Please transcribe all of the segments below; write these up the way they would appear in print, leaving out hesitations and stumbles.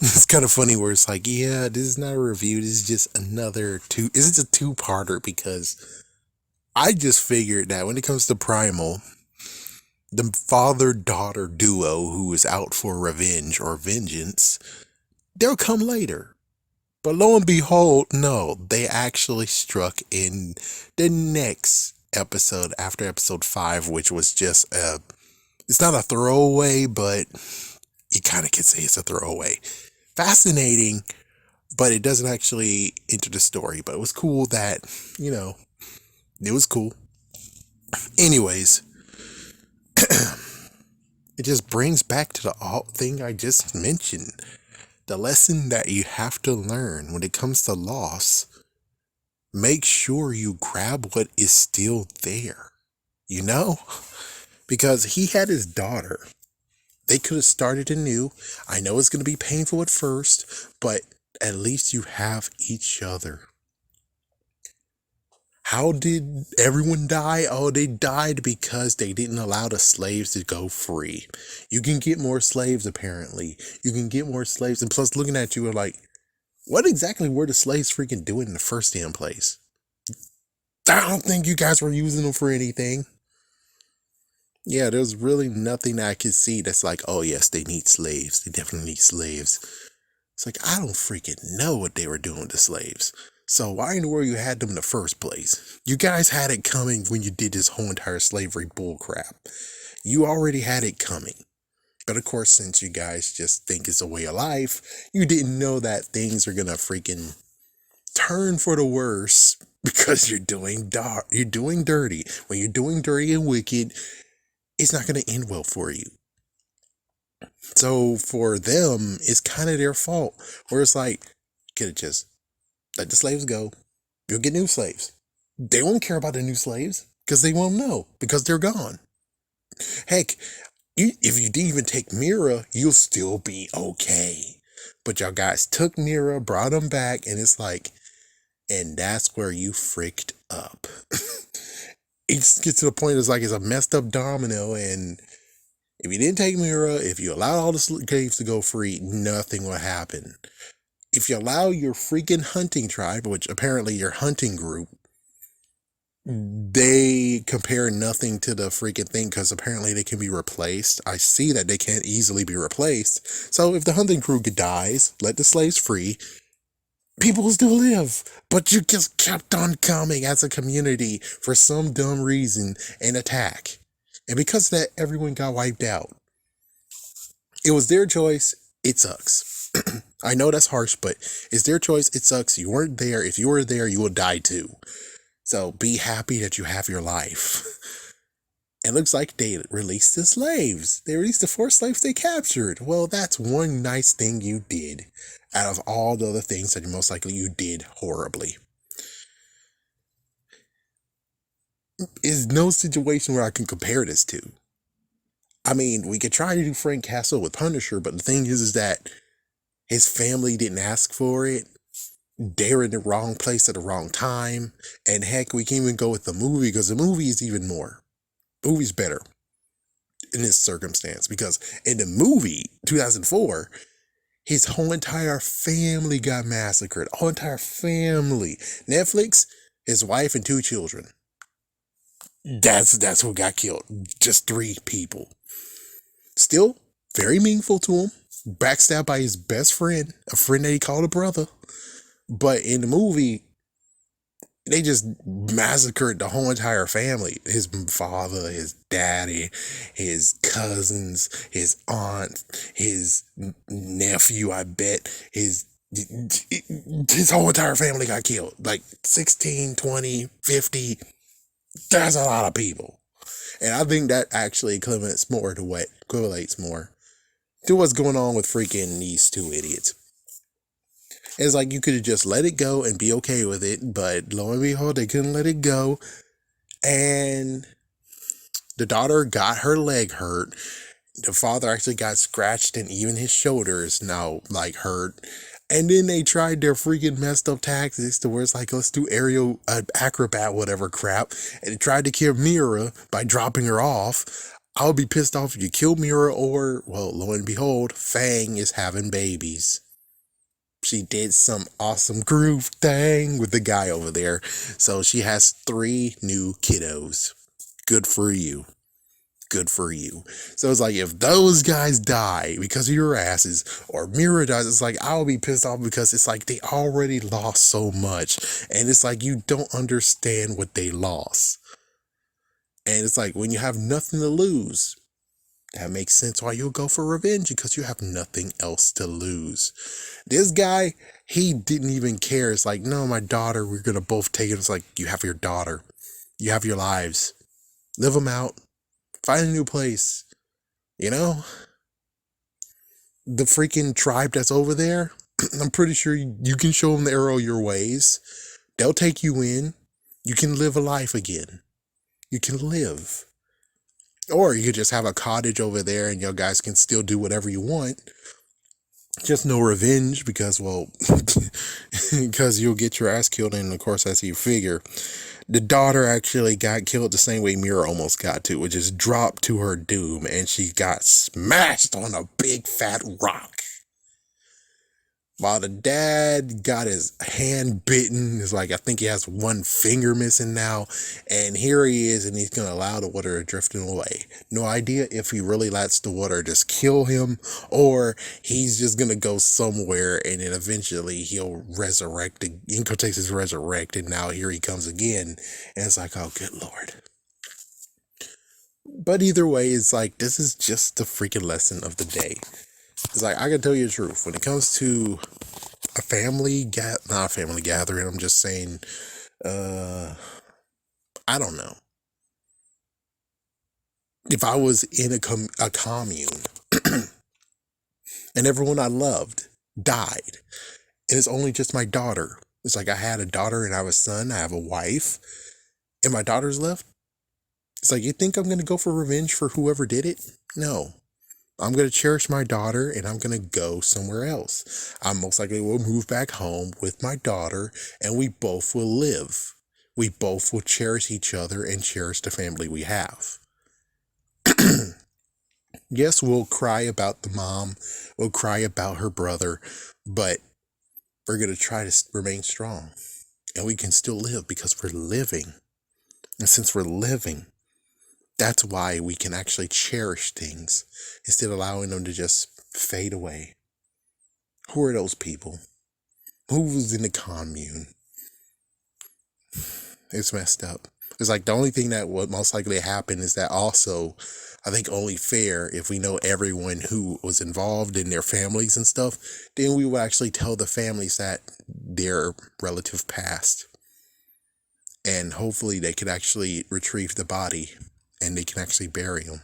It's kind of funny where it's like, yeah, this is not a review. This is just another two. This is a two-parter because I just figured that when it comes to Primal, the father-daughter duo who is out for revenge or vengeance, they'll come later. But lo and behold, no, they actually struck in the next episode after episode 5, which was just it's not a throwaway, but you kind of could say it's a throwaway. Fascinating, but it doesn't actually enter the story. But it was cool that, you know, it was cool. Anyways, it just brings back to the thing I just mentioned. The lesson that you have to learn when it comes to loss, make sure you grab what is still there. You know? Because he had his daughter. They could have started anew. I know it's going to be painful at first, but at least you have each other. How did everyone die? Oh, they died because they didn't allow the slaves to go free. You can get more slaves, apparently. You can get more slaves. And plus, looking at you are like, what exactly were the slaves freaking doing in the first damn place? I don't think you guys were using them for anything. Yeah, there's really nothing I could see that's like, oh, yes, they need slaves. They definitely need slaves. It's like, I don't freaking know what they were doing to slaves. So why in the world you had them in the first place? You guys had it coming when you did this whole entire slavery bullcrap. You already had it coming. But of course, since you guys just think it's a way of life, you didn't know that things are gonna freaking turn for the worse because you're doing you're doing dirty. When you're doing dirty and wicked, it's not gonna end well for you. So for them, it's kind of their fault. Where it's like, could have just let the slaves go. You'll get new slaves. They won't care about the new slaves because they won't know because they're gone. Heck, if you didn't even take Mira, you'll still be okay. But y'all guys took Mira, brought them back, and it's like, and that's where you freaked up. It gets to the point it's like it's a messed up domino, and if you didn't take Mira, if you allowed all the slaves to go free, nothing will happen. If you allow your freaking hunting tribe, which apparently your hunting group, they compare nothing to the freaking thing because apparently they can be replaced. I see that they can't easily be replaced. So if the hunting crew dies, let the slaves free, people will still live. But you just kept on coming as a community for some dumb reason and attack. And because of that, everyone got wiped out. It was their choice. It sucks. I know that's harsh, but it's their choice. It sucks. You weren't there. If you were there, you would die too. So be happy that you have your life. It looks like they released the slaves. They released the 4 slaves they captured. Well, that's one nice thing you did out of all the other things that most likely you did horribly. Is no situation where I can compare this to. I mean, we could try to do Frank Castle with Punisher, but the thing is that his family didn't ask for it. They're in the wrong place at the wrong time. And heck, we can even go with the movie because the movie is even more. The movie's better in this circumstance because in the movie, 2004, his whole entire family got massacred. Whole entire family. Netflix, his wife and 2 children. That's who got killed. Just 3 people. Still very meaningful to him. Backstabbed by his best friend, a friend that he called a brother. But in the movie, they just massacred the whole entire family. His father, his daddy, his cousins, his aunt, his nephew, I bet. His whole entire family got killed. Like 16, 20, 50. That's a lot of people. And I think that actually equivalents more to what's going on with freaking these 2 idiots. It's like you could have just let it go and be okay with it, but lo and behold, they couldn't let it go. And the daughter got her leg hurt. The father actually got scratched, and even his shoulder is now like hurt. And then they tried their freaking messed up tactics to where it's like, let's do aerial acrobat, whatever crap. And they tried to kill Mira by dropping her off. I would be pissed off if you kill Mira or, well, lo and behold, Fang is having babies. She did some awesome groove thing with the guy over there. So she has 3 new kiddos. Good for you. Good for you. So it's like, if those guys die because of your asses, or Mira dies, it's like, I'll be pissed off, because it's like they already lost so much. And it's like, you don't understand what they lost. And it's like, when you have nothing to lose, that makes sense why you'll go for revenge, because you have nothing else to lose. This guy, he didn't even care. It's like, no, my daughter, we're going to both take it. It's like, you have your daughter. You have your lives. Live them out. Find a new place. You know? The freaking tribe that's over there, I'm pretty sure you can show them the arrow your ways. They'll take you in. You can live a life again. You can live. Or you could just have a cottage over there and you guys can still do whatever you want. Just no revenge, because, well, because you'll get your ass killed. And of course, as you figure, the daughter actually got killed the same way Mira almost got to, which is dropped to her doom, and she got smashed on a big fat rock. While the dad got his hand bitten. It's like, I think he has one finger missing now. And here he is, and he's going to allow the water drifting away. No idea if he really lets the water just kill him, or he's just going to go somewhere and then eventually he'll resurrect. In quotations, resurrect. And now here he comes again. And it's like, oh, good Lord. But either way, it's like, this is just the freaking lesson of the day. It's like, I can tell you the truth. When it comes to a family, not a family gathering, I'm just saying, I don't know. If I was in a commune and everyone I loved died, and it's only just my daughter. It's like, I had a daughter and I have a son, I have a wife, and my daughter's left. It's like, you think I'm going to go for revenge for whoever did it? No. I'm going to cherish my daughter, and I'm going to go somewhere else. I most likely will move back home with my daughter, and we both will live. We both will cherish each other and cherish the family we have. Yes, we'll cry about the mom. We'll cry about her brother, but we're going to try to remain strong, and we can still live because we're living. And since we're living, that's why we can actually cherish things instead of allowing them to just fade away. Who are those people? Who was in the commune? It's messed up. It's like, the only thing that would most likely happen is that also, I think only fair, if we know everyone who was involved in their families and stuff, then we will actually tell the families that their relative passed. And hopefully they could actually retrieve the body and they can actually bury them.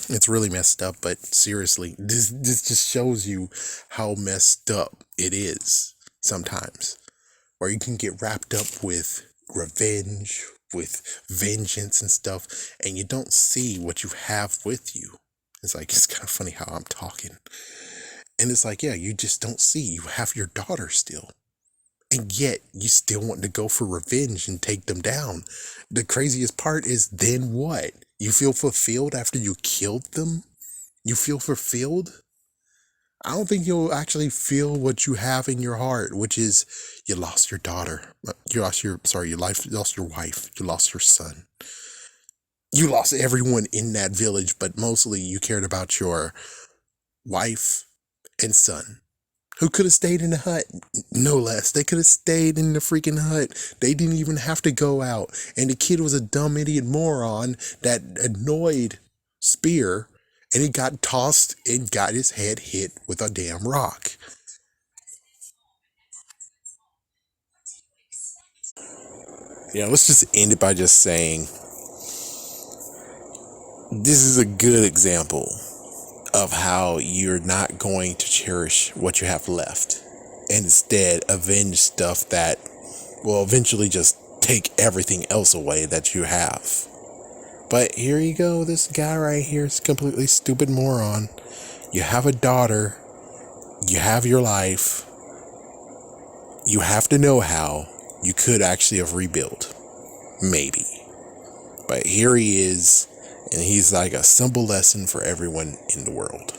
It's really messed up, but seriously, this just shows you how messed up it is sometimes. Where you can get wrapped up with revenge, with vengeance and stuff, and you don't see what you have with you. It's like, it's kind of funny how I'm talking. And it's like, yeah, you just don't see. You have your daughter still. And yet, you still want to go for revenge and take them down. The craziest part is, then what? You feel fulfilled after you killed them? You feel fulfilled? I don't think you'll actually feel what you have in your heart, which is, you lost your daughter. You lost your wife. You lost your son. You lost everyone in that village, but mostly you cared about your wife and son, who could have stayed in the hut, no less. They could have stayed in the freaking hut. They didn't even have to go out. And the kid was a dumb idiot moron that annoyed Spear, and he got tossed and got his head hit with a damn rock. Yeah, let's just end it by just saying, this is a good example of how you're not going to cherish what you have left, and instead avenge stuff that will eventually just take everything else away that you have. But here you go, this guy right here is a completely stupid moron. You have a daughter, you have your life, you have to know how you could actually have rebuilt. Maybe. But here he is, and he's like a simple lesson for everyone in the world.